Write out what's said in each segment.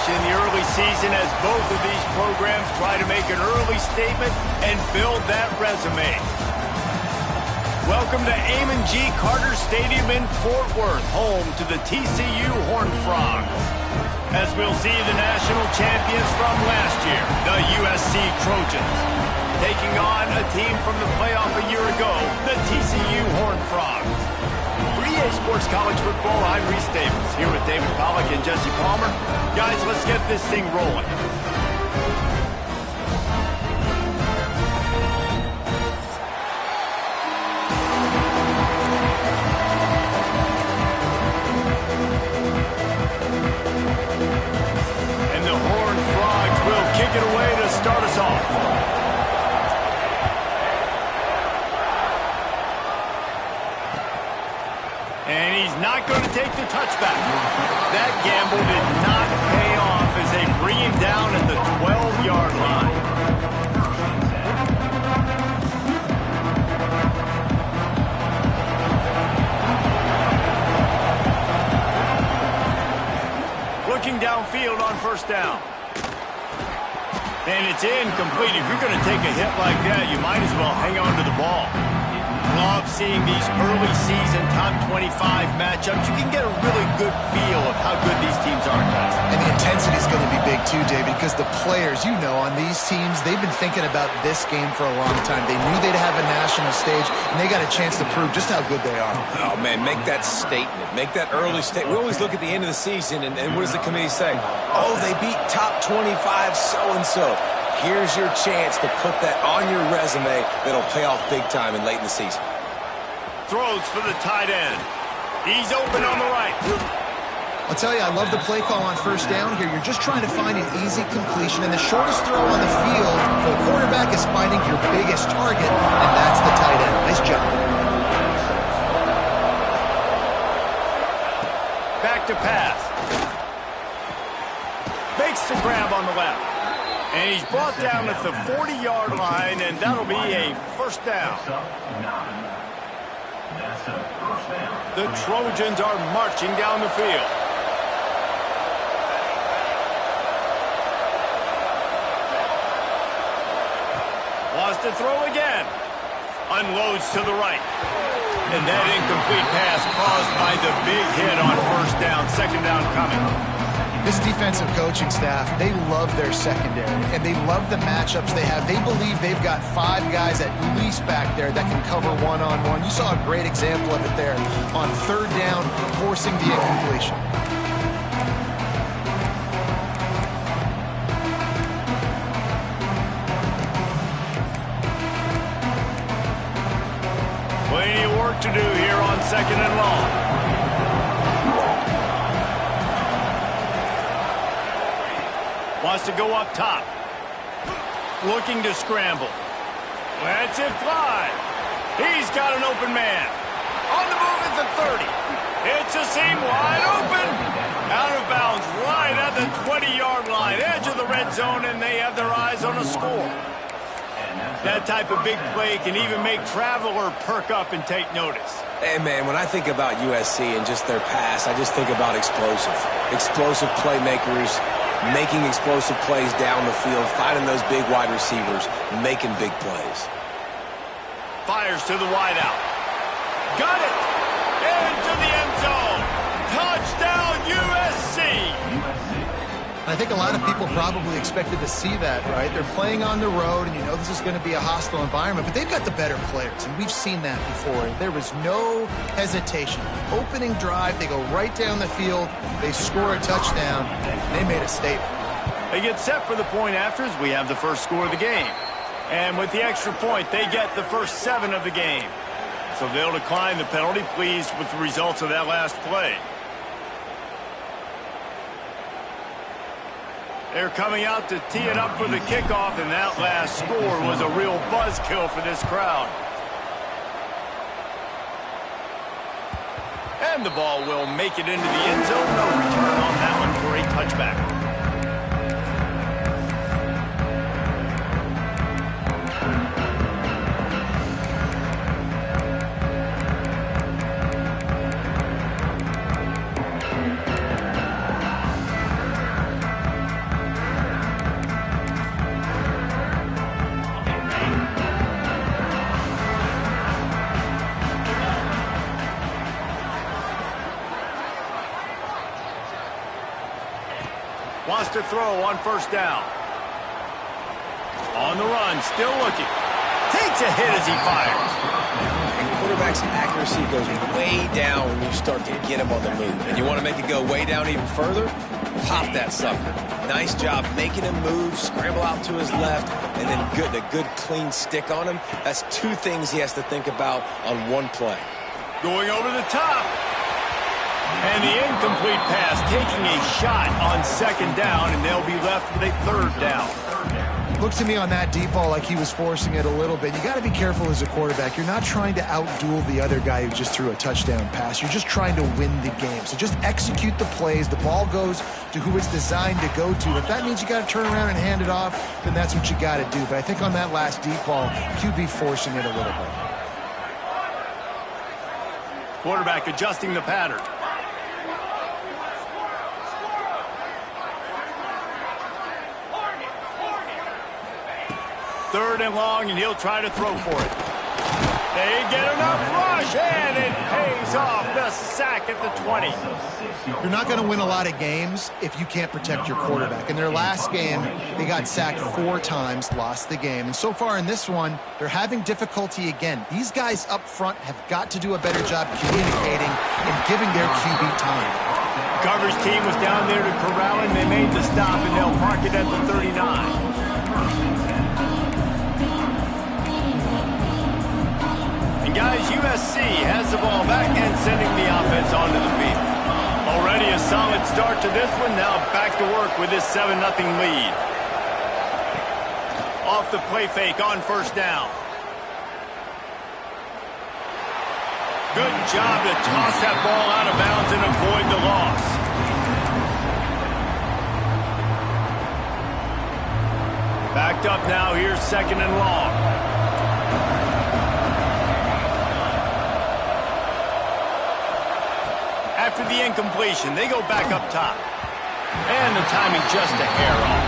in the early season as both of these programs try to make an early statement and build that resume. Welcome to Amon G. Carter Stadium in Fort Worth, home to the TCU Horned Frogs. As we'll see the national champions from last year, the USC Trojans, taking on a team from the playoff a year ago, the TCU Horned Frogs. For EA Sports College Football, I'm Reese Davis, here with David Pollack and Jesse Palmer. Guys, let's get this thing rolling. And the Horned Frogs will kick it away to start us off. And he's not going to take the touchback. That gamble did not pay off as they bring him down at the 12-yard line. Looking downfield on first down. And it's incomplete. If you're going to take a hit like that, you might as well hang on to the ball. Love seeing these early season top 25 matchups. You can get a really good feel of how good these teams are, guys. And the intensity is going to be big too, David, because the players, you know, on these teams, they've been thinking about this game for a long time. They knew they'd have a national stage, and they got a chance to prove just how good they are. Oh, man, make that statement. Make that early statement. We always look at the end of the season, and what does the committee say? Oh, they beat top 25 so-and-so. Here's your chance to put that on your resume that'll pay off big time and late in the season. Throws for the tight end. He's open on the right. I'll tell you, I love the play call on first down here. You're just trying to find an easy completion, and the shortest throw on the field for a quarterback is finding your biggest target, and that's the tight end. Nice job. Back to pass. Makes the grab on the left. And he's brought down at the 40-yard line, and that'll be a first down. The Trojans are marching down the field. Wants to throw again. Unloads to the right. And that incomplete pass caused by the big hit on first down. Second down coming. This defensive coaching staff, they love their secondary, and they love the matchups they have. They believe they've got 5 guys at least back there that can cover one-on-one. You saw a great example of it there on third down, forcing the incompletion. Plenty of work to do here on second and long. Wants to go up top. Looking to scramble. Lets it fly. He's got an open man. On the move at the 30. It's a seam wide open. Out of bounds right at the 20-yard line. Edge of the red zone, and they have their eyes on a score. That type of big play can even make Traveler perk up and take notice. Hey, man, when I think about USC and just their pass, I just think about explosive. Explosive playmakers, making explosive plays down the field, finding those big wide receivers, making big plays. Fires to the wideout. Got it! Into the end zone. Touchdown, USC! I think a lot of people probably expected to see that, right? They're playing on the road, and you know this is going to be a hostile environment, but they've got the better players, and we've seen that before. There was no hesitation. Opening drive, they go right down the field, they score a touchdown, and they made a statement. They get set for the point afters. We have the first score of the game. And with the extra point, they get the first 7 of the game. So they'll decline the penalty, pleased with the results of that last play. They're coming out to tee it up for the kickoff, and that last score was a real buzzkill for this crowd. And the ball will make it into the end zone. No return on that one for a touchback. Wants to throw on first down. On the run, still looking. Takes a hit as he fires. Quarterback's accuracy goes way down when you start to get him on the move. And you want to make it go way down even further? Pop that sucker. Nice job making him move, scramble out to his left, and then a good clean stick on him. That's two things he has to think about on one play. Going over the top. And the incomplete pass, taking a shot on second down, and they'll be left with a third down. Looks to me on that deep ball like he was forcing it a little bit. You got to be careful as a quarterback. You're not trying to outduel the other guy who just threw a touchdown pass. You're just trying to win the game. So just execute the plays. The ball goes to who it's designed to go to. If that means you got to turn around and hand it off, then that's what you got to do. But I think on that last deep ball, QB forcing it a little bit. Quarterback adjusting the pattern. Third and long, and he'll try to throw for it. They get enough rush, and it pays off. The sack at the 20. You're not going to win a lot of games if you can't protect your quarterback. In their last game, they got sacked 4 times, lost the game. And so far in this one, they're having difficulty again. These guys up front have got to do a better job communicating and giving their QB time. The coverage team was down there to corral him. They made the stop, and they'll park it at the 39. Guys, USC has the ball back and sending the offense onto the field. Already a solid start to this one. Now back to work with this 7-0 lead. Off the play fake on first down. Good job to toss that ball out of bounds and avoid the loss. Backed up now. Here's second and long. After the incompletion, they go back up top. And the timing just a hair off.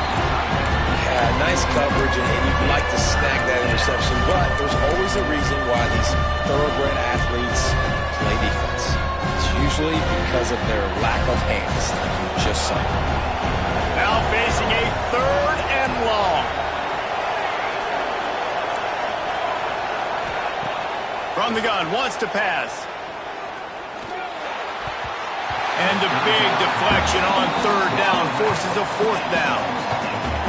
Yeah, nice coverage, and you'd like to snag that interception, but there's always a reason why these thoroughbred athletes play defense. It's usually because of their lack of hands, like you just saw. Now facing a third and long. From the gun, wants to pass. And a big deflection on third down forces a fourth down.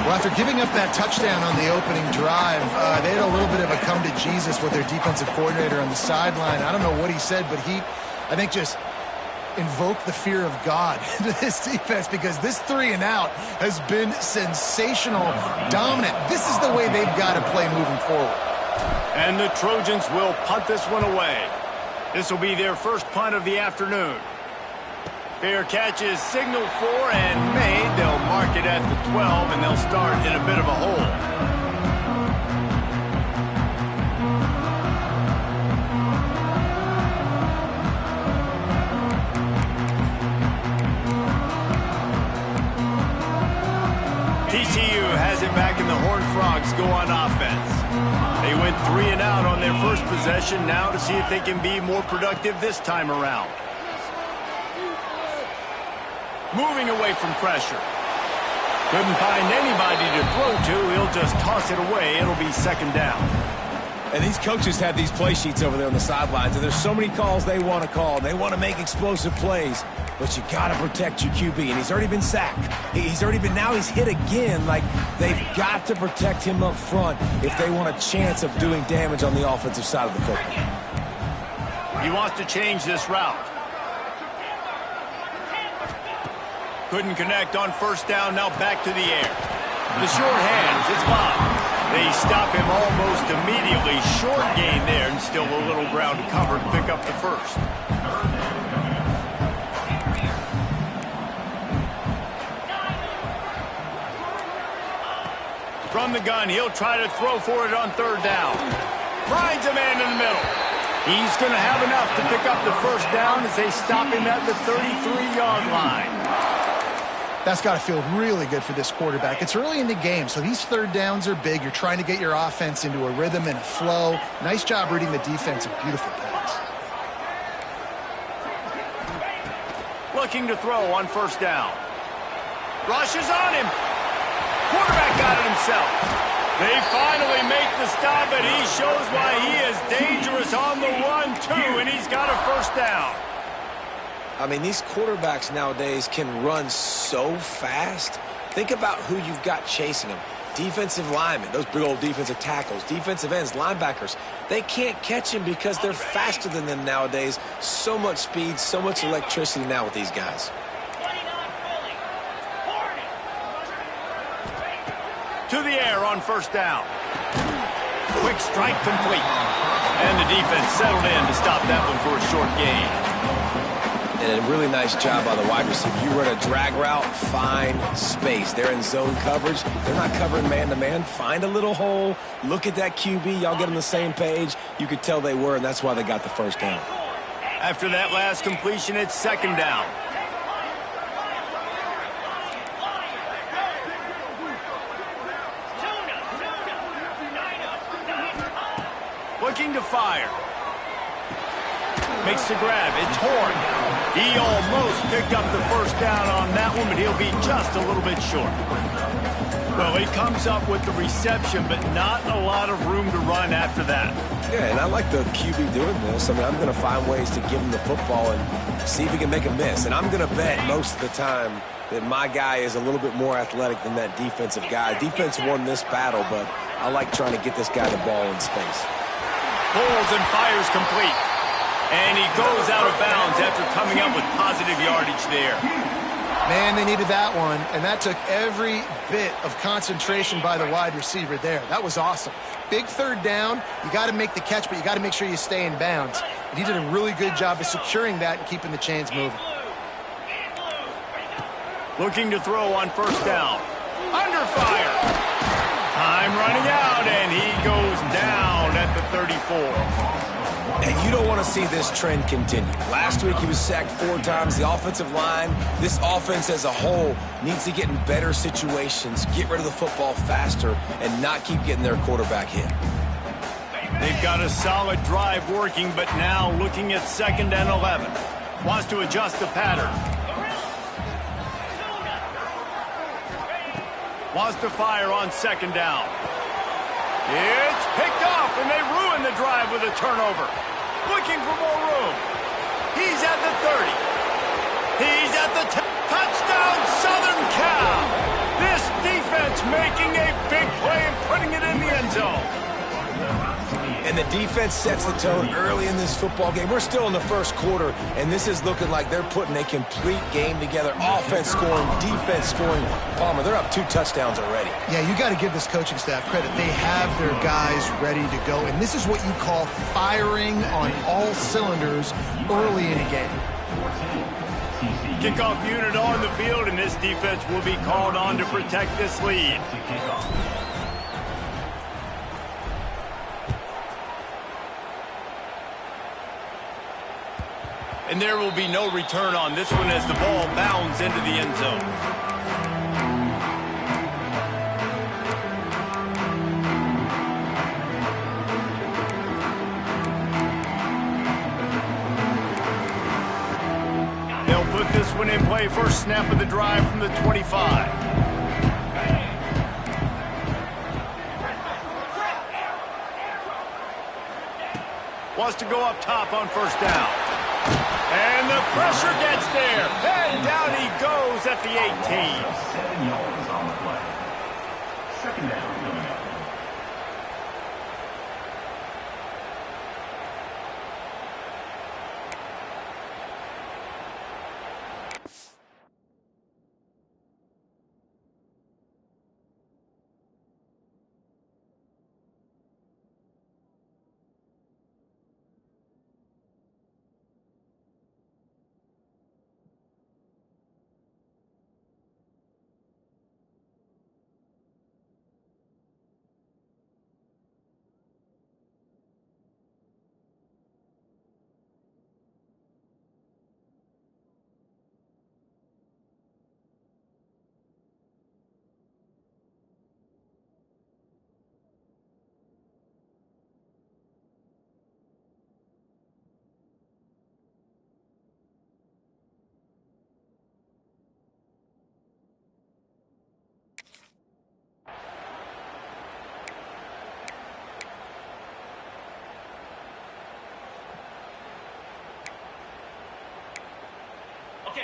Well, after giving up that touchdown on the opening drive, they had a little bit of a come to Jesus with their defensive coordinator on the sideline. I don't know what he said, but he, I think, just invoked the fear of God into this defense, because this 3 and out has been sensational, dominant. This is the way they've got to play moving forward. And the Trojans will punt this one away. This will be their first punt of the afternoon. Fair catch is signaled for and made. They'll mark it at the 12, and they'll start in a bit of a hole. TCU has it back, and the Horned Frogs go on offense. They went 3 and out on their first possession, now to see if they can be more productive this time around. Moving away from pressure. Couldn't find anybody to throw to. He'll just toss it away. It'll be second down. And these coaches have these play sheets over there on the sidelines, and there's so many calls they want to call. They want to make explosive plays, but you got to protect your QB, and he's already been sacked. Now he's hit again. Like, they've got to protect him up front if they want a chance of doing damage on the offensive side of the football. He wants to change this route. Couldn't connect on first down, now back to the air. The short hands, it's blocked. They stop him almost immediately. Short gain there, and still a little ground to cover to pick up the first. From the gun, he'll try to throw for it on third down. Finds a man in the middle. He's going to have enough to pick up the first down as they stop him at the 33-yard line. That's got to feel really good for this quarterback. It's early in the game, so these third downs are big. You're trying to get your offense into a rhythm and a flow. Nice job reading the defense. A beautiful pass. Looking to throw on first down. Rushes on him. Quarterback got it himself. They finally make the stop, and he shows why he is dangerous on the run, too, and he's got a first down. I mean, these quarterbacks nowadays can run so fast. Think about who you've got chasing them. Defensive linemen, those big old defensive tackles, defensive ends, linebackers. They can't catch him because they're faster than them nowadays. So much speed, so much electricity now with these guys. To the air on first down. Quick strike complete. And the defense settled in to stop that one for a short gain. And a really nice job by the wide receiver. You run a drag route, find space. They're in zone coverage. They're not covering man-to-man. Find a little hole. Look at that QB. Y'all get on the same page. You could tell they were, and that's why they got the first down. After that last completion, it's second down. Looking to fire. Makes the grab. It's Horn. He almost picked up the first down on that one, but he'll be just a little bit short. Well, he comes up with the reception, but not a lot of room to run after that. Yeah, and I like the QB doing this. I mean, I'm going to find ways to give him the football and see if he can make a miss. And I'm going to bet most of the time that my guy is a little bit more athletic than that defensive guy. Defense won this battle, but I like trying to get this guy the ball in space. Pulls and fires complete. And he goes out of bounds after coming up with positive yardage there. Man, they needed that one, and that took every bit of concentration by the wide receiver there. That was awesome. Big third down. You got to make the catch, but you got to make sure you stay in bounds. And he did a really good job of securing that and keeping the chains moving. Looking to throw on first down. Under fire. Time running out, and he goes down at the 34. And you don't want to see this trend continue. Last week he was sacked 4 times. The offensive line, this offense as a whole, needs to get in better situations, get rid of the football faster, and not keep getting their quarterback hit. They've got a solid drive working, but now looking at 2nd and 11. Wants to adjust the pattern. Wants to fire on 2nd down. It's picked off, and they ruin the drive with a turnover. Looking for more room. He's at the 30. He's at the touchdown, Southern Cal. This defense making a big play and putting it in the end zone. And the defense sets the tone early in this football game. We're still in the first quarter, and this is looking like they're putting a complete game together. Offense scoring, defense scoring. Palmer, they're up 2 touchdowns already. Yeah, you got to give this coaching staff credit. They have their guys ready to go, and this is what you call firing on all cylinders early in a game. Kickoff unit on the field, and this defense will be called on to protect this lead. And there will be no return on this one as the ball bounds into the end zone. They'll put this one in play. First snap of the drive from the 25. Wants to go up top on first down. And the pressure gets there. And down he goes at the 18. 7 yards on the play. 2nd down.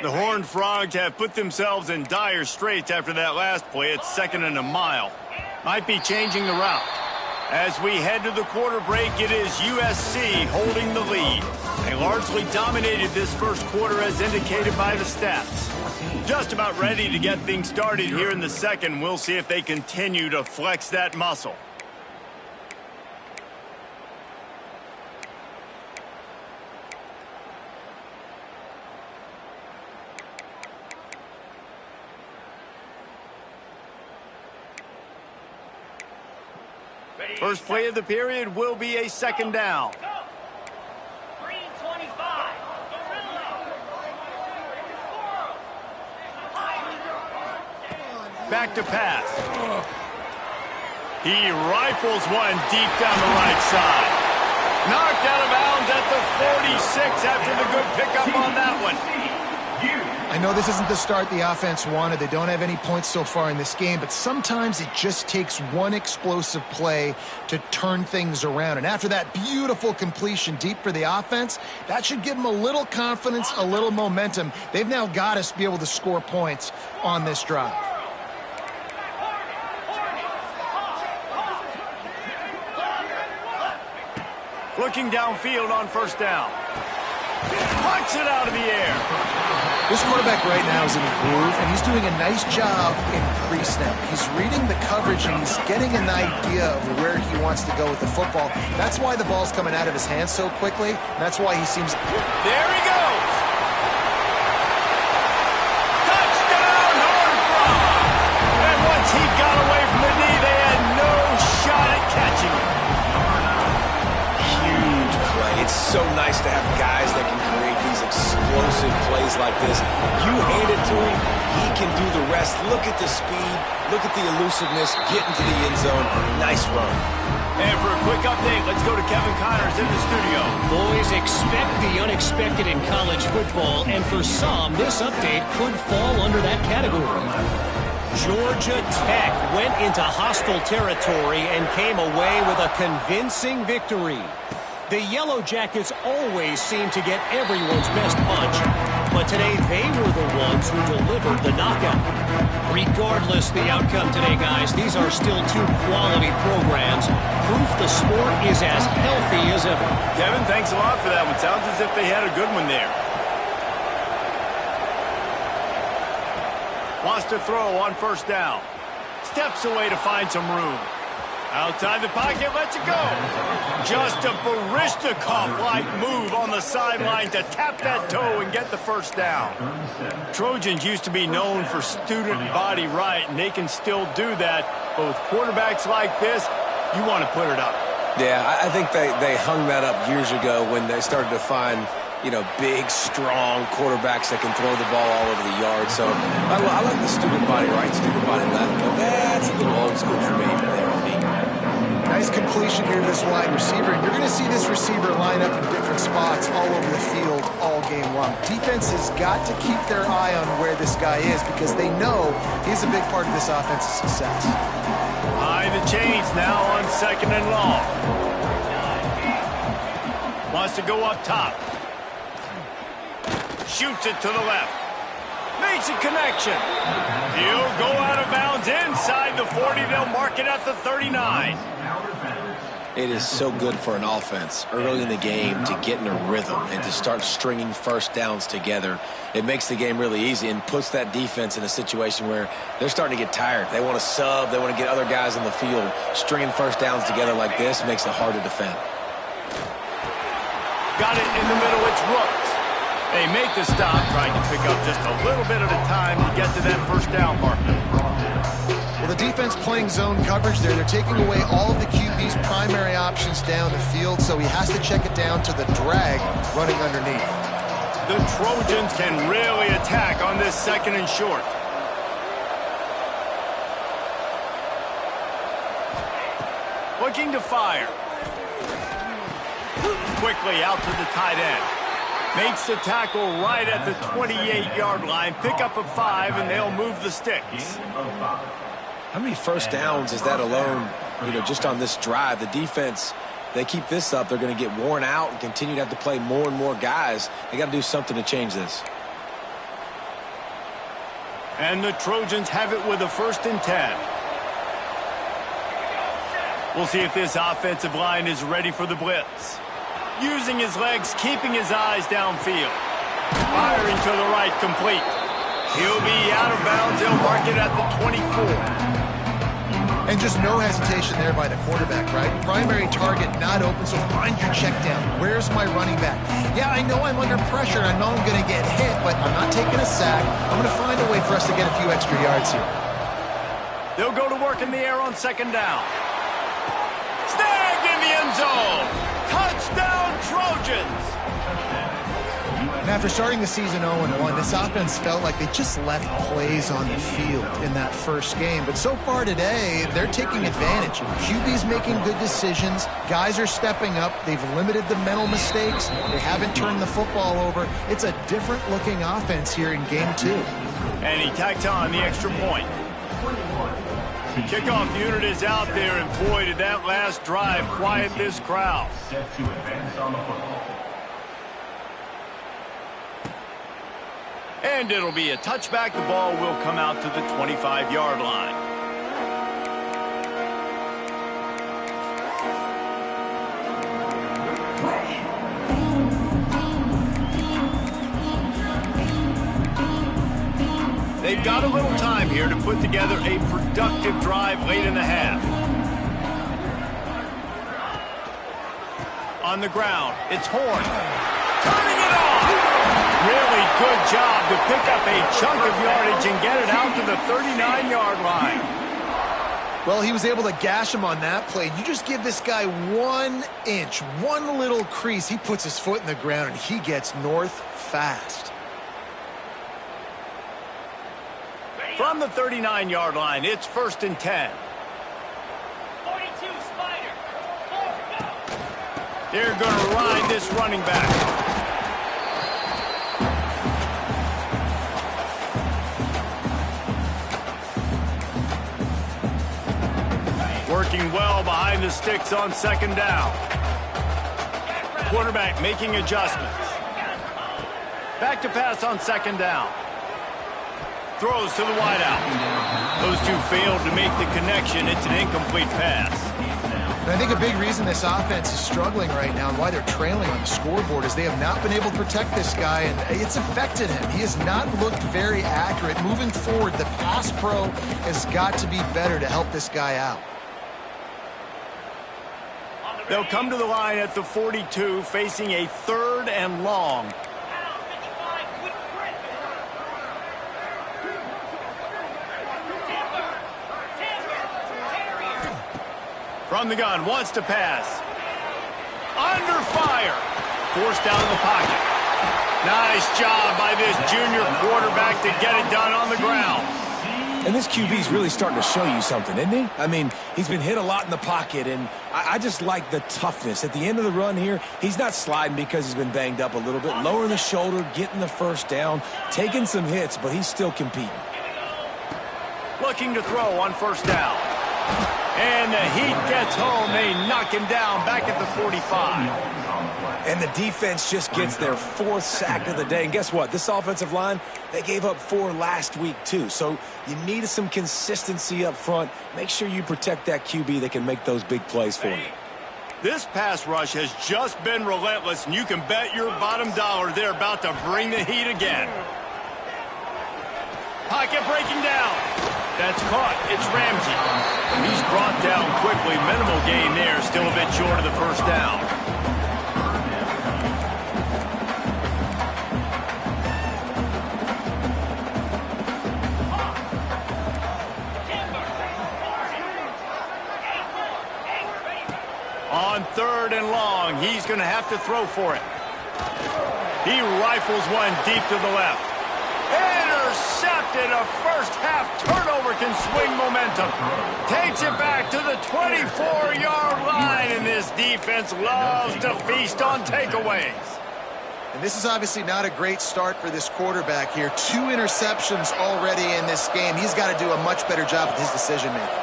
The Horned Frogs have put themselves in dire straits after that last play. It's 2nd and a mile. Might be changing the route. As we head to the quarter break, it is USC holding the lead. They largely dominated this first quarter as indicated by the stats. Just about ready to get things started here in the second. We'll see if they continue to flex that muscle. First play of the period will be a 2nd down. Back to pass. He rifles one deep down the right side. Knocked out of bounds at the 46 after the good pickup on that one. I know this isn't the start the offense wanted. They don't have any points so far in this game, but sometimes it just takes one explosive play to turn things around. And after that beautiful completion deep for the offense, that should give them a little confidence, a little momentum. They've now got to be able to score points on this drive. Looking downfield on 1st down. Punts it out of the air. This quarterback right now is in a groove, and he's doing a nice job in pre-snap. He's reading the coverage, and he's getting an idea of where he wants to go with the football. That's why the ball's coming out of his hands so quickly, and that's why he seems... There he goes! Touchdown, Horned Frog! And once he got away from the knee, they had no shot at catching him. Huge play. It's so nice to have guys that can create these explosive plays like this. You hand it to him, he can do the rest. Look at the speed, look at the elusiveness, get into the end zone. Nice run. And for a quick update, let's go to Kevin Connors in the studio. Boys, expect the unexpected in college football, and for some, this update could fall under that category. Georgia Tech went into hostile territory and came away with a convincing victory. The Yellow Jackets always seem to get everyone's best punch, but today they were the ones who delivered the knockout. Regardless the outcome today, guys, these are still two quality programs. Proof the sport is as healthy as ever. Kevin, thanks a lot for that one. Sounds as if they had a good one there. Wants to throw on 1st down. Steps away to find some room. Outside the pocket, lets it go. Just a Barishnikov-like move on the sideline to tap that toe and get the 1st down. Trojans used to be known for student body right, and they can still do that. But with quarterbacks like this, you want to put it up. Yeah, I think they hung that up years ago when they started to find, you know, big, strong quarterbacks that can throw the ball all over the yard. So I like the student body right, student body left. But that's a little old school for me there on me. Nice completion here to this wide receiver, and you're going to see this receiver line up in different spots all over the field all game long. Defense has got to keep their eye on where this guy is because they know he's a big part of this offense's success. Behind the chains now on 2nd and long. Wants to go up top. Shoots it to the left. Makes a connection. He'll go out of bounds inside the 40. They'll mark it at the 39. It is so good for an offense early in the game to get in a rhythm and to start stringing 1st downs together. It makes the game really easy and puts that defense in a situation where they're starting to get tired. They want to sub. They want to get other guys in the field. Stringing 1st downs together like this makes it hard to defend. Got it in the middle. It's Rooks. They make the stop, trying to pick up just a little bit at a time to get to that 1st down marker. Well, the defense playing zone coverage there. They're taking away all of the QB's primary options down the field, so he has to check it down to the drag running underneath. The Trojans can really attack on this 2nd and short. Looking to fire. Quickly out to the tight end. Makes the tackle right at the 28-yard line. Pick up a 5, and they'll move the sticks. How many 1st downs is that alone, you know, just on this drive? The defense, they keep this up, they're going to get worn out and continue to have to play more and more guys. They got to do something to change this. And the Trojans have it with a 1st and 10. We'll see if this offensive line is ready for the blitz. Using his legs, keeping his eyes downfield. Firing to the right, complete. He'll be out of bounds. He'll mark it at the 24. And just no hesitation there by the quarterback, right? Primary target not open, so find your check down. Where's my running back? Yeah, I know I'm under pressure, and I know I'm going to get hit, but I'm not taking a sack. I'm going to find a way for us to get a few extra yards here. They'll go to work in the air on 2nd down. Snagged in the end zone. Touchdown, Trojans. And after starting the season 0-1, this offense felt like they just left plays on the field in that first game. But so far today, they're taking advantage. QB's making good decisions. Guys are stepping up. They've limited the mental mistakes. They haven't turned the football over. It's a different-looking offense here in Game 2. And he tacked on the extra point. The kickoff unit is out there, and boy, did that last drive quiet this crowd. Set to advance on the football. And it'll be a touchback. The ball will come out to the 25-yard line. They've got a little time here to put together a productive drive late in the half. On the ground, it's Horn. Turning it on! Really good job to pick up a chunk of yardage and get it out to the 39-yard line. Well, he was able to gash him on that play. You just give this guy 1 inch, one little crease. He puts his foot in the ground, and he gets north fast. From the 39-yard line, it's 1st and 10. 42, Spider. They're going to ride this running back. Working well behind the sticks on 2nd down. Quarterback making adjustments. Back to pass on 2nd down. Throws to the wideout. Those two failed to make the connection. It's an incomplete pass. And I think a big reason this offense is struggling right now and why they're trailing on the scoreboard is they have not been able to protect this guy, and it's affected him. He has not looked very accurate. Moving forward, the pass pro has got to be better to help this guy out. They'll come to the line at the 42, facing a 3rd and long. From the gun, wants to pass. Under fire. Forced out of the pocket. Nice job by this junior quarterback to get it done on the ground. And this QB's really starting to show you something, isn't he? I mean, he's been hit a lot in the pocket, and I just like the toughness. At the end of the run here, he's not sliding because he's been banged up a little bit. Lowering the shoulder, getting the 1st down, taking some hits, but he's still competing. Looking to throw on 1st down. And the heat gets home. They knock him down back at the 45. And the defense just gets their 4th sack of the day. And guess what? This offensive line, they gave up 4 last week too. So you need some consistency up front. Make sure you protect that QB that can make those big plays for you. This pass rush has just been relentless, and you can bet your bottom dollar they're about to bring the heat again. Pocket breaking down. That's caught. It's Ramsey. He's brought down quickly. Minimal gain there. Still a bit short of the 1st down. On 3rd and long, he's going to have to throw for it. He rifles one deep to the left. Intercepted. A first-half turnover can swing momentum. Takes it back to the 24-yard line, and this defense loves to feast on takeaways. And this is obviously not a great start for this quarterback here. 2 interceptions already in this game. He's got to do a much better job with his decision-making.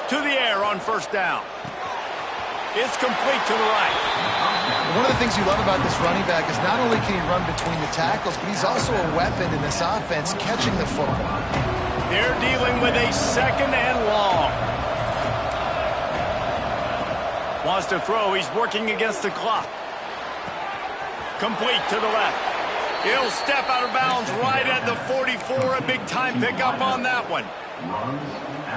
To the air on 1st down. It's complete to the right. One of the things you love about this running back is not only can he run between the tackles, but he's also a weapon in this offense catching the football. They're dealing with a 2nd and long. Wants to throw. He's working against the clock. Complete to the left. He'll step out of bounds right at the 44. A big-time pickup on that one.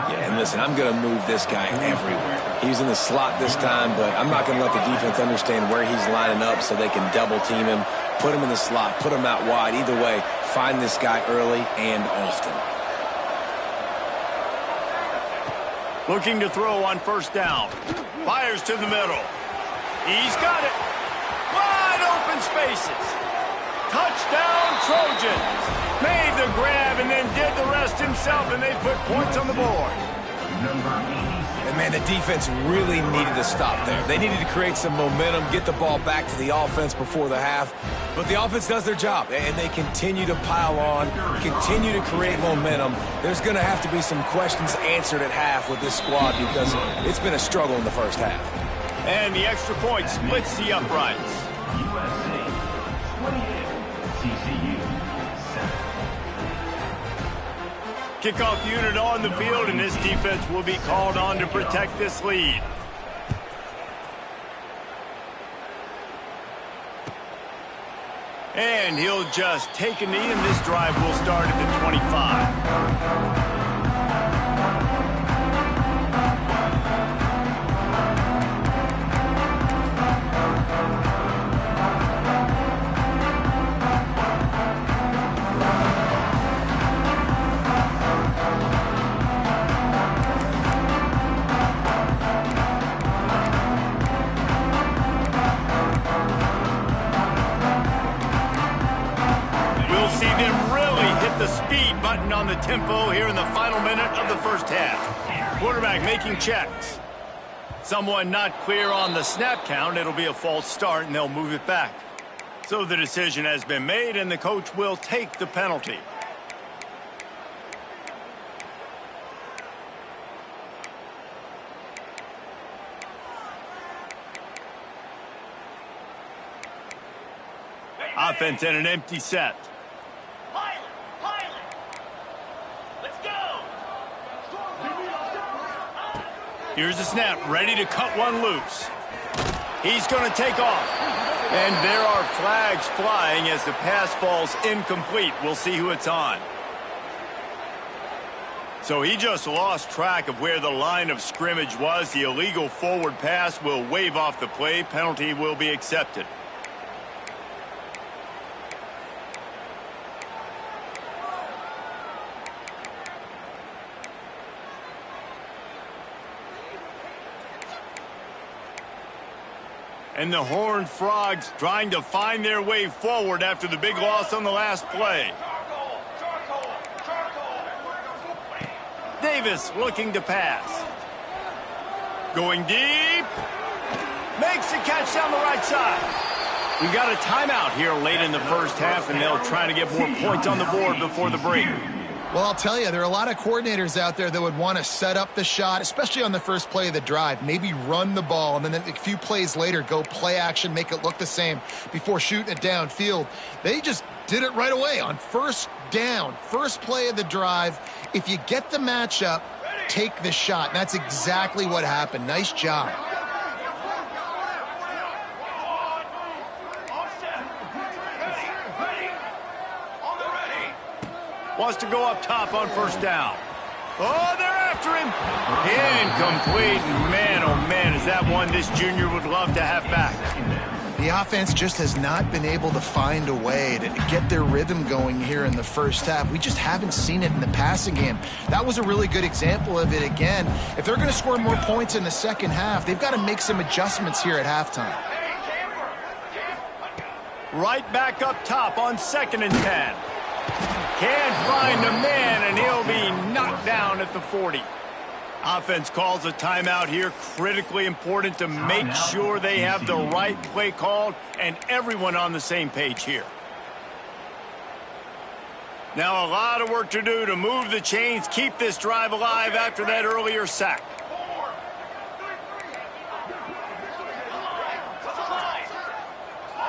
Yeah, and listen, I'm going to move this guy everywhere. He's in the slot this time, but I'm not going to let the defense understand where he's lining up so they can double-team him, put him in the slot, put him out wide. Either way, find this guy early and often. Looking to throw on 1st down. Fires to the middle. He's got it. Wide open spaces. Touchdown, Trojans. Made the grab and then did the rest himself, and they put points on the board. And, man, the defense really needed to stop there. They needed to create some momentum, get the ball back to the offense before the half. But the offense does their job, and they continue to pile on, continue to create momentum. There's going to have to be some questions answered at half with this squad because it's been a struggle in the first half. And the extra point splits the uprights. USA 28, TCU 7. Kickoff unit on the field, and this defense will be called on to protect this lead. And he'll just take a knee, and this drive will start at the 25. The speed button on the tempo here in the final minute of the first half. Quarterback making checks. Someone not clear on the snap count. It'll be a false start, and they'll move it back. So the decision has been made, and the coach will take the penalty. Offense in an empty set. Here's the snap, ready to cut one loose. He's going to take off. And there are flags flying as the pass falls incomplete. We'll see who it's on. So he just lost track of where the line of scrimmage was. The illegal forward pass will wave off the play. Penalty will be accepted. And the Horned Frogs trying to find their way forward after the big loss on the last play. Davis looking to pass. Going deep. Makes the catch down the right side. We got a timeout here late in the first half, and they'll try to get more points on the board before the break. Well, I'll tell you, there are a lot of coordinators out there that would want to set up the shot, especially on the first play of the drive, maybe run the ball, and then a few plays later go play action, make it look the same before shooting it downfield. They just did it right away on 1st down, first play of the drive. If you get the matchup, take the shot. And that's exactly what happened. Nice job. Wants to go up top on 1st down. Oh, they're after him. Incomplete. Man, oh man, is that one this junior would love to have back. The offense just has not been able to find a way to get their rhythm going here in the first half. We just haven't seen it in the passing game. That was a really good example of it again. If they're going to score more points in the second half, they've got to make some adjustments here at halftime. Right back up top on 2nd and 10. Can't find a man, and he'll be knocked down at the 40. Offense calls a timeout here. Critically important to make sure they have the right play called and everyone on the same page here. Now a lot of work to do to move the chains, keep this drive alive after that earlier sack.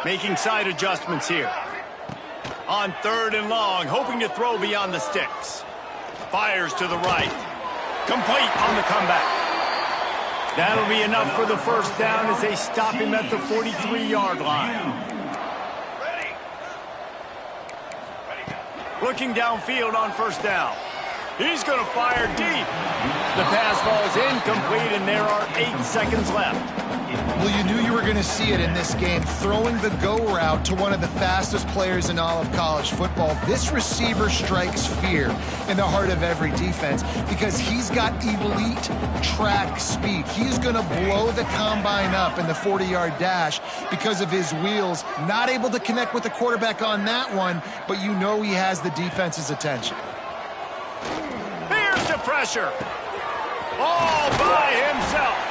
Making side adjustments here. On 3rd and long, hoping to throw beyond the sticks. Fires to the right. Complete on the comeback. That'll be enough for the first down as they stop him at the 43-yard line. Looking downfield on 1st down. He's going to fire deep. The pass falls incomplete, and there are 8 seconds left. Well, you knew you were going to see it in this game. Throwing the go route to one of the fastest players in all of college football. This receiver strikes fear in the heart of every defense because he's got elite track speed. He's going to blow the combine up in the 40-yard dash because of his wheels. Not able to connect with the quarterback on that one, but you know he has the defense's attention. Here's the pressure. All by himself.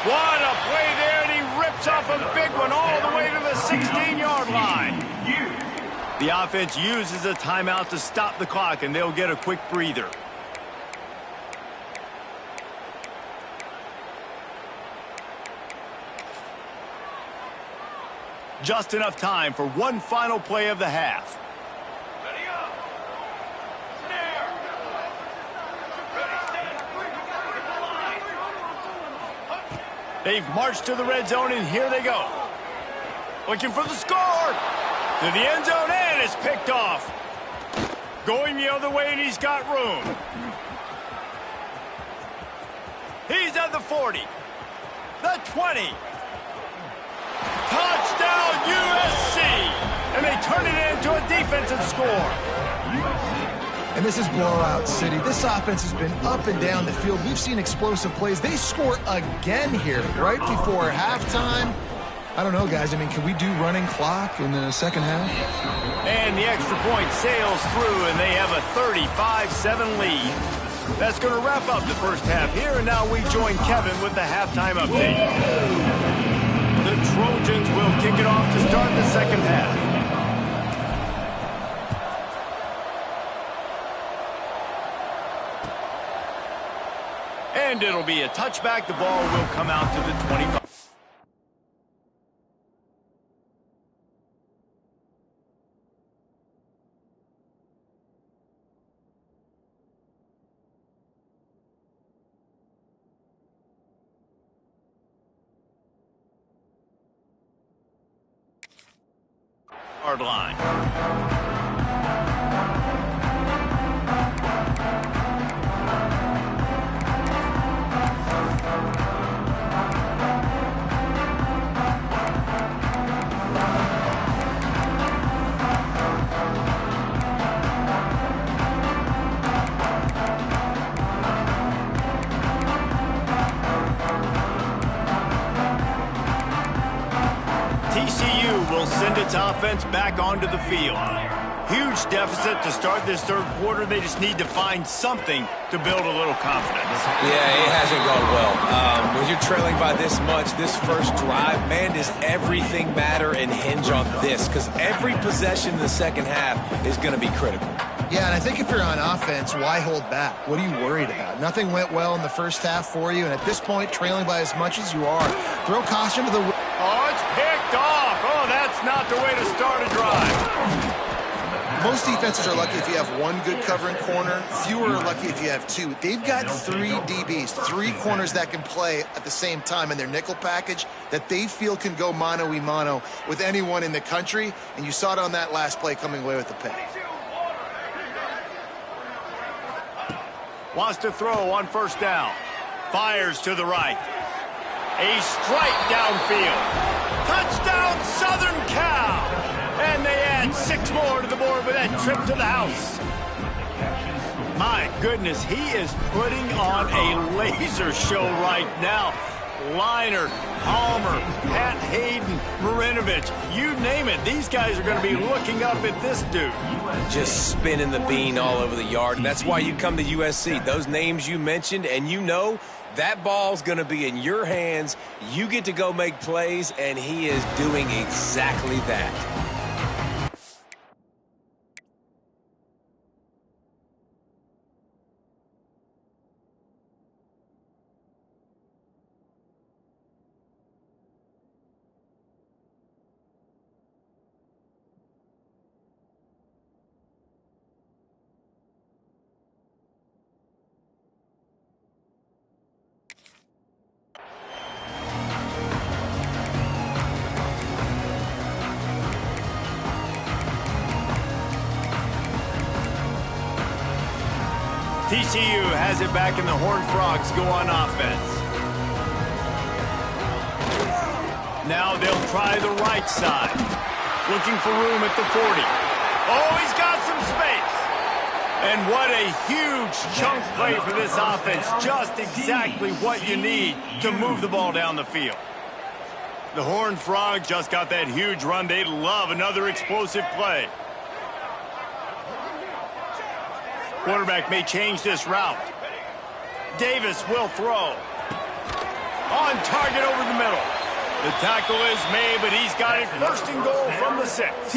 What a play there, and he rips off a big one all the way to the 16-yard line. The offense uses a timeout to stop the clock, and they'll get a quick breather. Just enough time for one final play of the half. They've marched to the red zone, and here they go. Looking for the score. To the end zone, and it's picked off. Going the other way, and he's got room. He's at the 40. The 20. Touchdown, USC. And they turn it into a defensive score. And this is blowout city. This offense has been up and down the field. We've seen explosive plays. They score again here right before halftime. I don't know, guys. I mean, can we do running clock in the second half? And the extra point sails through, and they have a 35-7 lead. That's going to wrap up the first half here, and now we join Kevin with the halftime update. The Trojans will kick it off to start the second half. And it'll be a touchback. The ball will come out to the 25. Yard line. TCU will send its offense back onto the field. Huge deficit to start this third quarter. They just need to find something to build a little confidence. Yeah, it hasn't gone well. When you're trailing by this much, this first drive, man, does everything matter and hinge on this? Because every possession in the second half is going to be critical. Yeah, and I think if you're on offense, why hold back? What are you worried about? Nothing went well in the first half for you, and at this point, trailing by as much as you are, throw caution to the wind. Oh, it's picked off. Oh, that's not the way to start a drive. Most defenses are lucky if you have one good covering corner. Fewer are lucky if you have two. They've got 3 DBs, 3 corners that can play at the same time in their nickel package that they feel can go mano-a-mano with anyone in the country, and you saw it on that last play coming away with the pick. Wants to throw on first down. Fires to the right. A strike downfield. Touchdown, Southern Cal. And they add 6 more to the board with that trip to the house. My goodness, he is putting on a laser show right now. Liner, Palmer, Pat Hayden, Marinovich, you name it. These guys are going to be looking up at this dude. Just spinning the bean all over the yard. And that's why you come to USC. Those names you mentioned, and you know that ball's going to be in your hands. You get to go make plays, and he is doing exactly that. TCU has it back, and the Horned Frogs go on offense. Now they'll try the right side. Looking for room at the 40. Oh, he's got some space. And what a huge chunk play for this offense. Just exactly what you need to move the ball down the field. The Horned Frog just got that huge run. They love another explosive play. Quarterback may change this route. Davis will throw. On target over the middle. The tackle is made, but he's got it first and goal from the 6.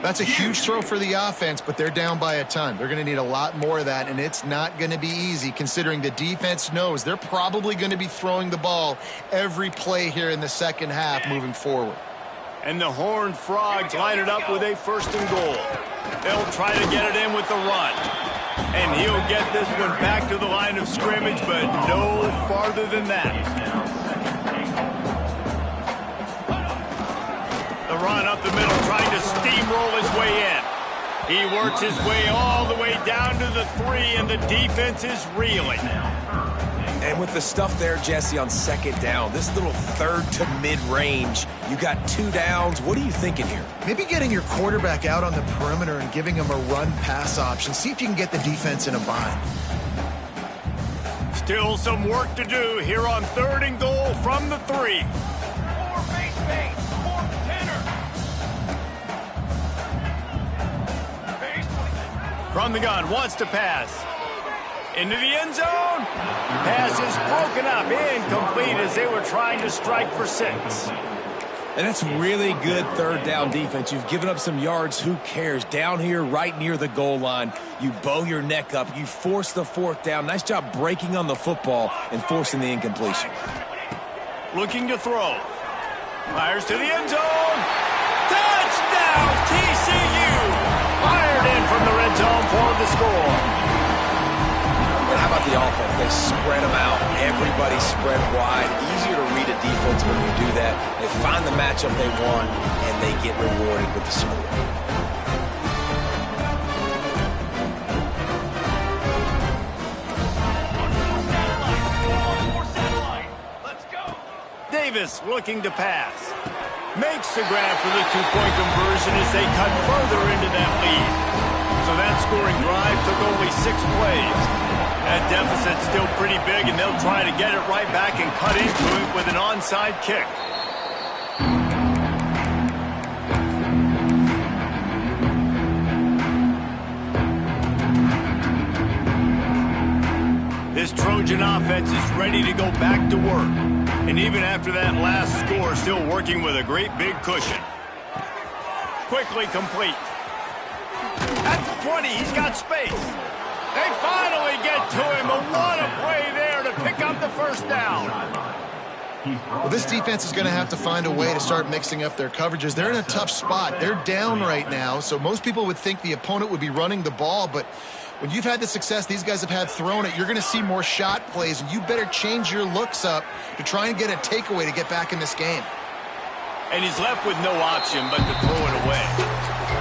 That's a huge throw for the offense, but they're down by a ton. They're going to need a lot more of that, and it's not going to be easy considering the defense knows they're probably going to be throwing the ball every play here in the second half moving forward. And the Horned Frogs line it up with a first and goal. They'll try to get it in with the run. And he'll get this one back to the line of scrimmage, but no farther than that. The run up the middle, trying to steamroll his way in. He works his way all the way down to the 3, and the defense is reeling. And with the stuff there, Jesse, on second down, this little third to mid-range, you got 2 downs. What are you thinking here? Maybe getting your quarterback out on the perimeter and giving him a run-pass option. See if you can get the defense in a bind. Still some work to do here on third and goal from the 3. From the gun, wants to pass. Into the end zone. Pass is broken up. Incomplete as they were trying to strike for 6. And that's really good third down defense. You've given up some yards. Who cares? Down here right near the goal line, you bow your neck up. You force the 4th down. Nice job breaking on the football and forcing the incompletion. Looking to throw. Fires to the end zone. Touchdown, TCU. Fired in from the red zone for the score. And how about the offense? They spread them out. Everybody spread wide. Easier to read a defense when you do that. They find the matchup they want, and they get rewarded with the score. Davis looking to pass. Makes the grab for the 2-point conversion as they cut further into that lead. So that scoring drive took only 6 plays. That deficit's still pretty big, and they'll try to get it right back and cut into it with an onside kick. This Trojan offense is ready to go back to work. And even after that last score, still working with a great big cushion. Quickly complete. At the 20, he's got space. They finally get to him, but what a play there to pick up the first down. Well, this defense is going to have to find a way to start mixing up their coverages. They're in a tough spot. They're down right now, so most people would think the opponent would be running the ball, but when you've had the success these guys have had throwing it, you're going to see more shot plays, and you better change your looks up to try and get a takeaway to get back in this game. And he's left with no option but to throw it away.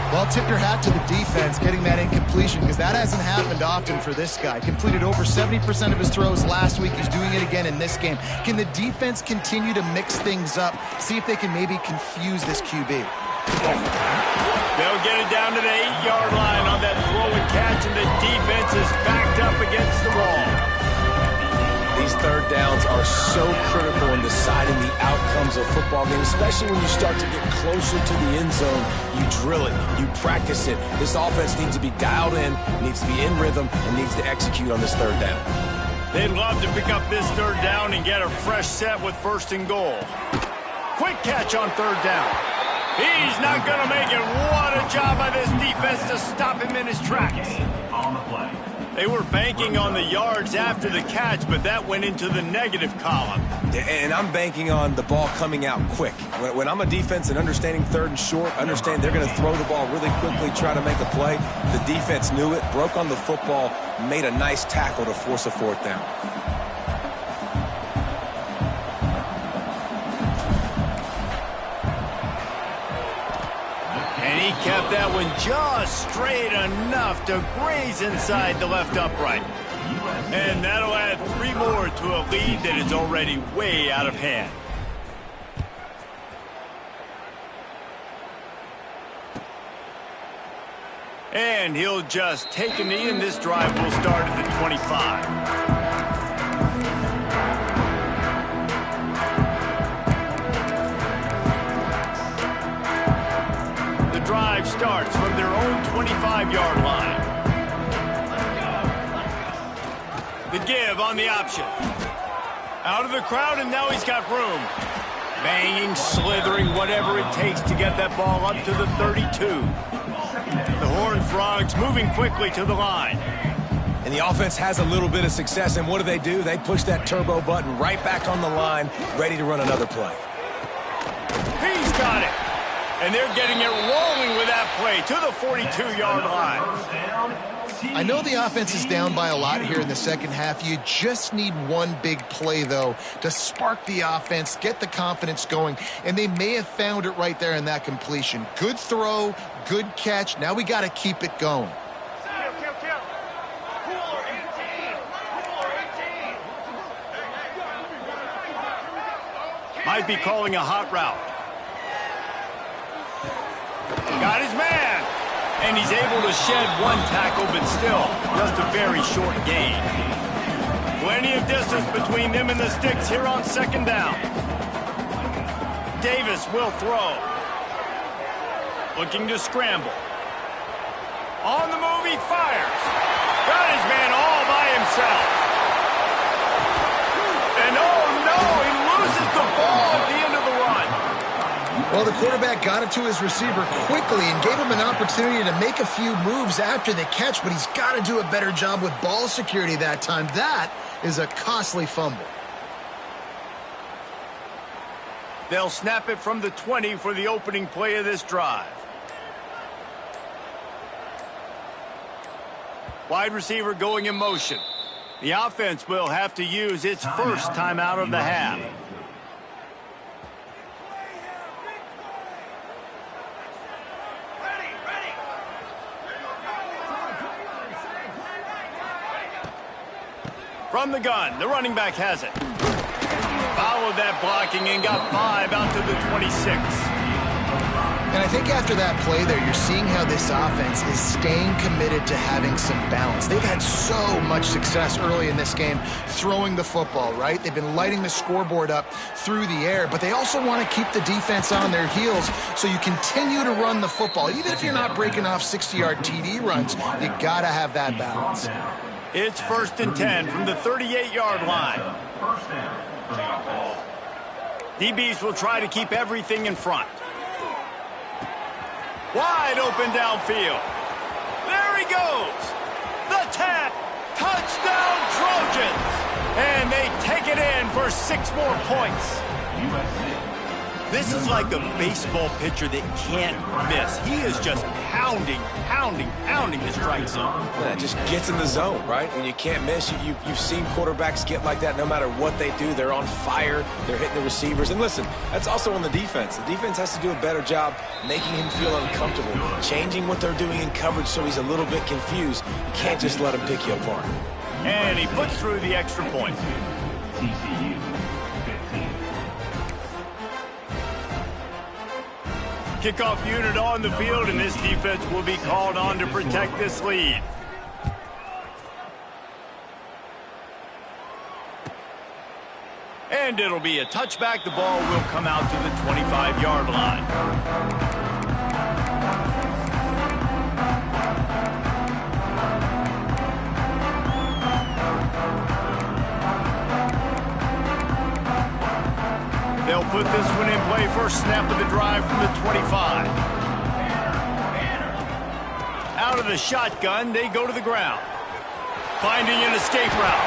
Well, tip your hat to the defense getting that incompletion, because that hasn't happened often for this guy. Completed over 70% of his throws last week. He's doing it again in this game. Can the defense continue to mix things up? See if they can maybe confuse this QB. They'll get it down to the 8-yard line on that throw and catch, and the defense is backed up against the wall. These third downs are so critical in deciding the outcomes of football games, especially when you start to get closer to the end zone. You drill it, you practice it. This offense needs to be dialed in, needs to be in rhythm, and needs to execute on this third down. They'd love to pick up this third down and get a fresh set with first and goal. Quick catch on third down. He's not going to make it. What a job by this defense to stop him in his tracks. On the play. They were banking on the yards after the catch, but that went into the negative column. And I'm banking on the ball coming out quick. When I'm a defense and understanding third and short, understand they're going to throw the ball really quickly, try to make a play. The defense knew it, broke on the football, made a nice tackle to force a 4th down. And he kept that one just straight enough to graze inside the left upright. And that'll add 3 more to a lead that is already way out of hand. And he'll just take a knee, and this drive will start at the 25. The drive starts from their own 25-yard line. The give on the option. Out of the crowd, and now he's got room. Banging, slithering, whatever it takes to get that ball up to the 32. The Horned Frogs moving quickly to the line. And the offense has a little bit of success, and what do? They push that turbo button right back on the line, ready to run another play. He's got it. And they're getting it rolling with that play to the 42-yard line. I know the offense is down by a lot here in the second half. You just need one big play, though, to spark the offense, get the confidence going, and they may have found it right there in that completion. Good throw, good catch. Now we got to keep it going. Might be calling a hot route. Got his man. And he's able to shed one tackle, but still just a very short gain. Plenty of distance between them and the sticks here on second down. Davis will throw. Looking to scramble. On the move, he fires. Got his man all by himself. And oh no, he loses the ball at the end of the run. Well, the quarterback got it to his receiver quickly and gave him an opportunity to make a few moves after the catch, but he's got to do a better job with ball security that time. That is a costly fumble. They'll snap it from the 20 for the opening play of this drive. Wide receiver going in motion. The offense will have to use its first timeout of the half. From the gun, the running back has it. Followed that blocking and got 5 out to the 26. And I think after that play there, you're seeing how this offense is staying committed to having some balance. They've had so much success early in this game throwing the football, right? They've been lighting the scoreboard up through the air, but they also want to keep the defense on their heels, so you continue to run the football. Even if you're not breaking off 60-yard TD runs, you got to have that balance. It's 1st and 10 from the 38-yard line. DBs will try to keep everything in front. Wide open downfield. There he goes. The 10. Touchdown Trojans. And they take it in for 6 more points. This is like a baseball pitcher that can't miss. He is just pounding the strike zone. Yeah, just gets in the zone, right? When you can't miss, you've seen quarterbacks get like that no matter what they do. They're on fire. They're hitting the receivers. And listen, that's also on the defense. The defense has to do a better job making him feel uncomfortable, changing what they're doing in coverage so he's a little bit confused. You can't just let him pick you apart. And he puts through the extra point. TCU 15. Kickoff unit on the field, and this defense will be called on to protect this lead. And it'll be a touchback. The ball will come out to the 25-yard line. They'll put this one in play. First snap of the drive from the 25. Out of the shotgun, they go to the ground. Finding an escape route.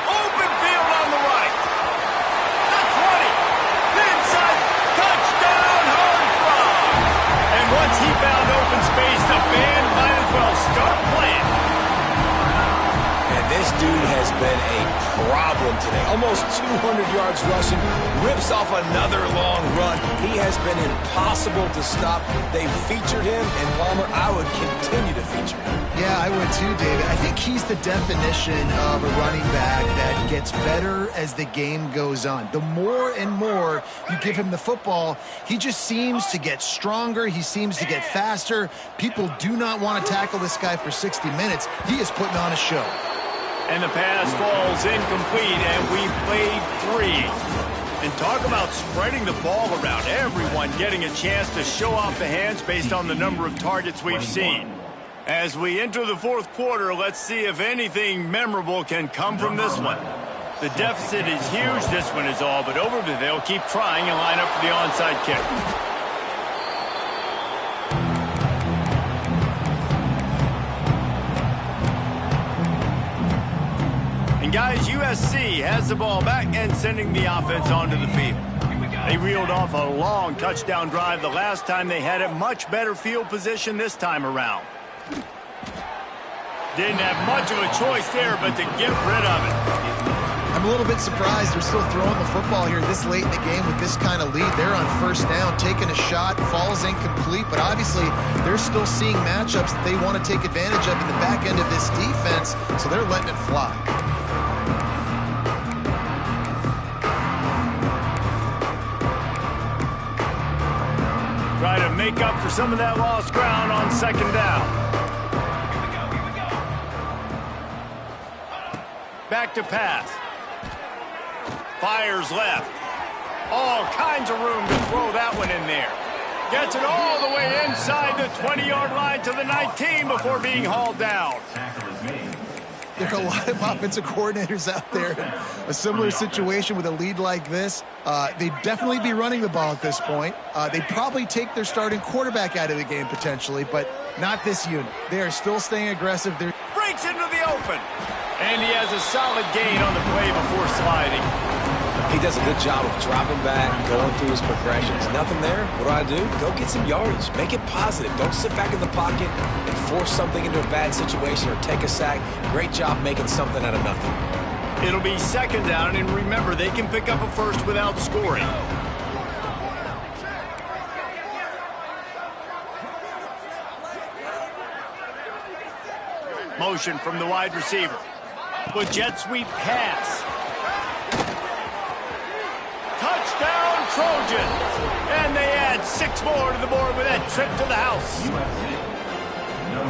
Open field on the right. The 20. The inside. Touchdown, Horned Frog. And once he found open space, the band might as well start playing. And this dude has has been a problem today. Almost 200 yards rushing, rips off another long run. He has been impossible to stop. They've featured him, and Palmer, I would continue to feature him. Yeah, I would too, David. I think he's the definition of a running back that gets better as the game goes on. The more and more you give him the football, he just seems to get stronger. He seems to get faster. People do not want to tackle this guy for 60 minutes. He is putting on a show. And the pass falls incomplete, and we played 3. And talk about spreading the ball around. Everyone getting a chance to show off the hands based on the number of targets we've seen. As we enter the fourth quarter, let's see if anything memorable can come from this one. The deficit is huge. This one is all but over, but they'll keep trying and line up for the onside kick. And guys, USC has the ball back and sending the offense onto the field. They reeled off a long touchdown drive the last time they had it. Much better field position this time around. Didn't have much of a choice there, but to get rid of it. I'm a little bit surprised they're still throwing the football here this late in the game with this kind of lead. They're on first down, taking a shot, falls incomplete, but obviously they're still seeing matchups that they want to take advantage of in the back end of this defense, so they're letting it fly. Try to make up for some of that lost ground on second down. Back to pass. Fires left. All kinds of room to throw that one in there. Gets it all the way inside the 20-yard line to the 19 before being hauled down. There are a lot of offensive coordinators out there in a similar situation with a lead like this. They'd definitely be running the ball at this point. They'd probably take their starting quarterback out of the game potentially, but not this unit. They are still staying aggressive. They're breaks into the open. And he has a solid gain on the play before sliding. He does a good job of dropping back, going through his progressions. Nothing there. What do? Go get some yardage. Make it positive. Don't sit back in the pocket and force something into a bad situation or take a sack. Great job making something out of nothing. It'll be second down, and remember, they can pick up a first without scoring. Motion from the wide receiver. With jet sweep pass. Touchdown Trojans. And they add 6 more to the board with that trip to the house.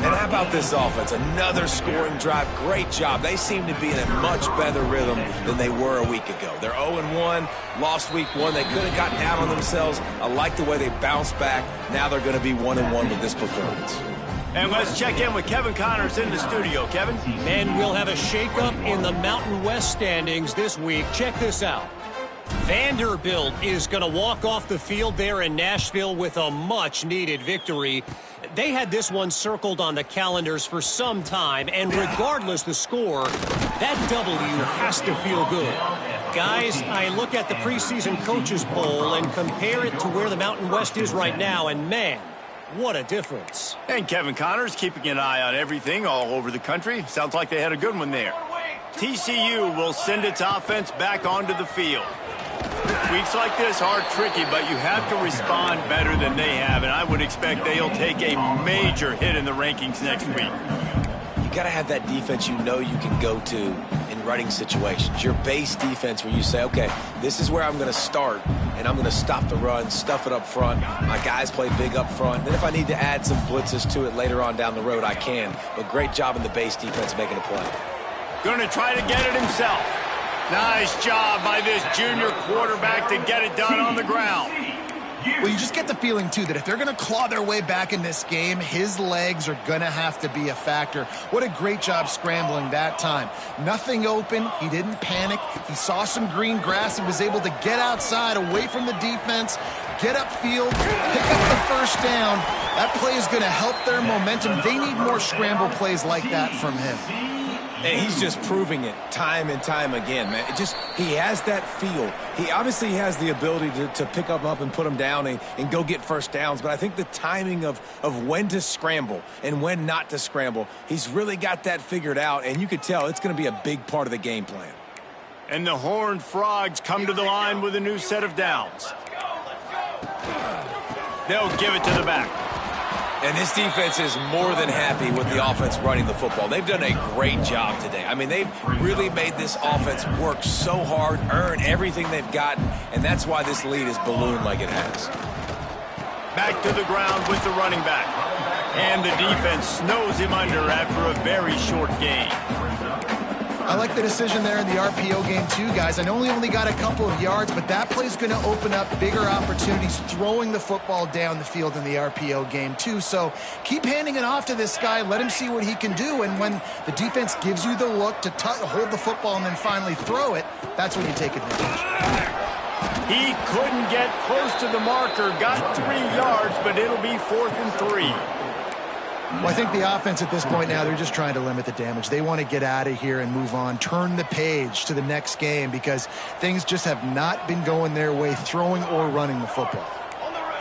And how about this offense? Another scoring drive. Great job. They seem to be in a much better rhythm than they were a week ago. They're 0-1. Lost week 1. They could have gotten down on themselves. I like the way they bounced back. Now they're going to be 1-1 with this performance. And let's check in with Kevin Connors in the studio. Kevin? And we'll have a shakeup in the Mountain West standings this week. Check this out. Vanderbilt is going to walk off the field there in Nashville with a much-needed victory. They had this one circled on the calendars for some time, and regardless the score, that W has to feel good. Guys, I look at the preseason coaches poll and compare it to where the Mountain West is right now, and man, what a difference. And Kevin Connors keeping an eye on everything all over the country. Sounds like they had a good one there. TCU will send its offense back onto the field. Weeks like this are tricky, but you have to respond better than they have, and I would expect they'll take a major hit in the rankings next week. You got to have that defense you know you can go to in running situations. Your base defense where you say, okay, this is where I'm going to start, and I'm going to stop the run, stuff it up front. My guys play big up front. Then if I need to add some blitzes to it later on down the road, I can. But great job in the base defense making a play. Going to try to get it himself. Nice job by this junior quarterback to get it done on the ground. Well, you just get the feeling, too, that if they're going to claw their way back in this game, his legs are going to have to be a factor. What a great job scrambling that time. Nothing open. He didn't panic. He saw some green grass and was able to get outside, away from the defense, get upfield, pick up the first down. That play is going to help their momentum. They need more scramble plays like that from him. And he's just proving it time and time again, man. He has that feel. He obviously has the ability to pick them up and put them down and go get first downs. But I think the timing of when to scramble and when not to scramble, he's really got that figured out. And you could tell it's going to be a big part of the game plan. And the Horned Frogs come to the line with a new set of downs. They'll give it to the back. And this defense is more than happy with the offense running the football. They've done a great job today. I mean, they've really made this offense work so hard, earn everything they've gotten, and that's why this lead is ballooned like it has. Back to the ground with the running back. And the defense snows him under after a very short gain. I like the decision there in the RPO game too, guys. I know he only got a couple of yards, but that play's going to open up bigger opportunities throwing the football down the field in the RPO game too. So keep handing it off to this guy. Let him see what he can do. And when the defense gives you the look to hold the football and then finally throw it, that's when you take advantage. He couldn't get close to the marker, got 3 yards, but it'll be 4th and 3. Well, I think the offense at this point now, they're just trying to limit the damage. They want to get out of here and move on, turn the page to the next game because things just have not been going their way, throwing or running the football.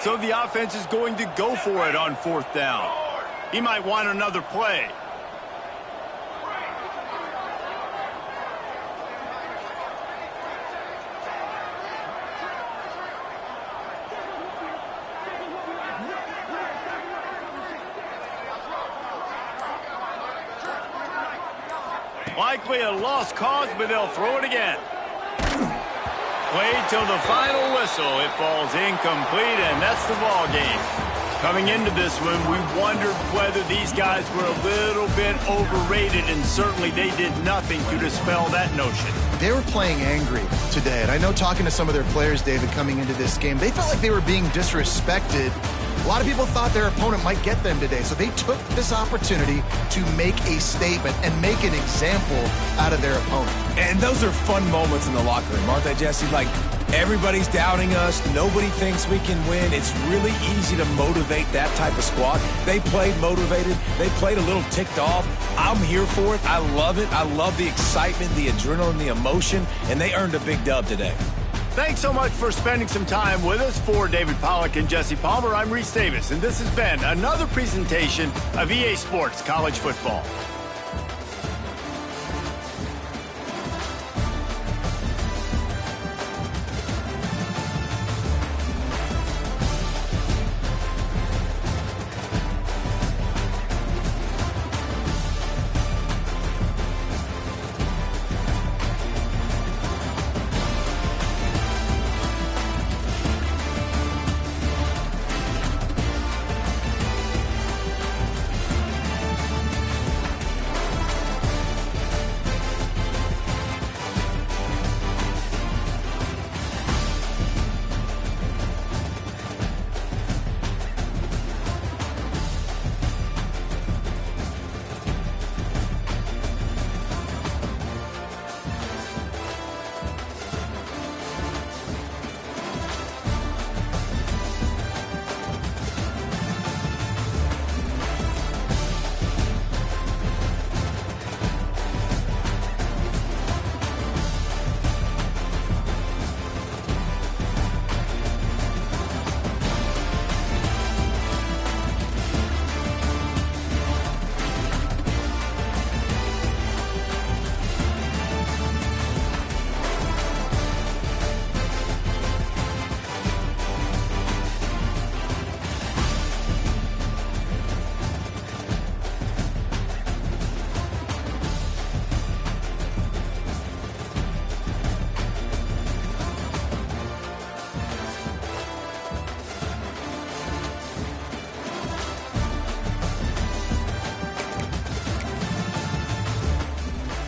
So the offense is going to go for it on 4th down. He might want another play. Likely a lost cause, but they'll throw it again. Played till the final whistle. It falls incomplete, and that's the ball game. Coming into this one, we wondered whether these guys were a little bit overrated, and certainly they did nothing to dispel that notion. They were playing angry today, and I know talking to some of their players, David, coming into this game, they felt like they were being disrespected. A lot of people thought their opponent might get them today, so they took this opportunity to make a statement and make an example out of their opponent. And those are fun moments in the locker room, aren't they, Jesse? Like, everybody's doubting us. Nobody thinks we can win. It's really easy to motivate that type of squad. They played motivated. They played a little ticked off. I'm here for it. I love it. I love the excitement, the adrenaline, the emotion, and they earned a big dub today. Thanks so much for spending some time with us. For David Pollack and Jesse Palmer, I'm Reese Davis, and this has been another presentation of EA Sports College Football.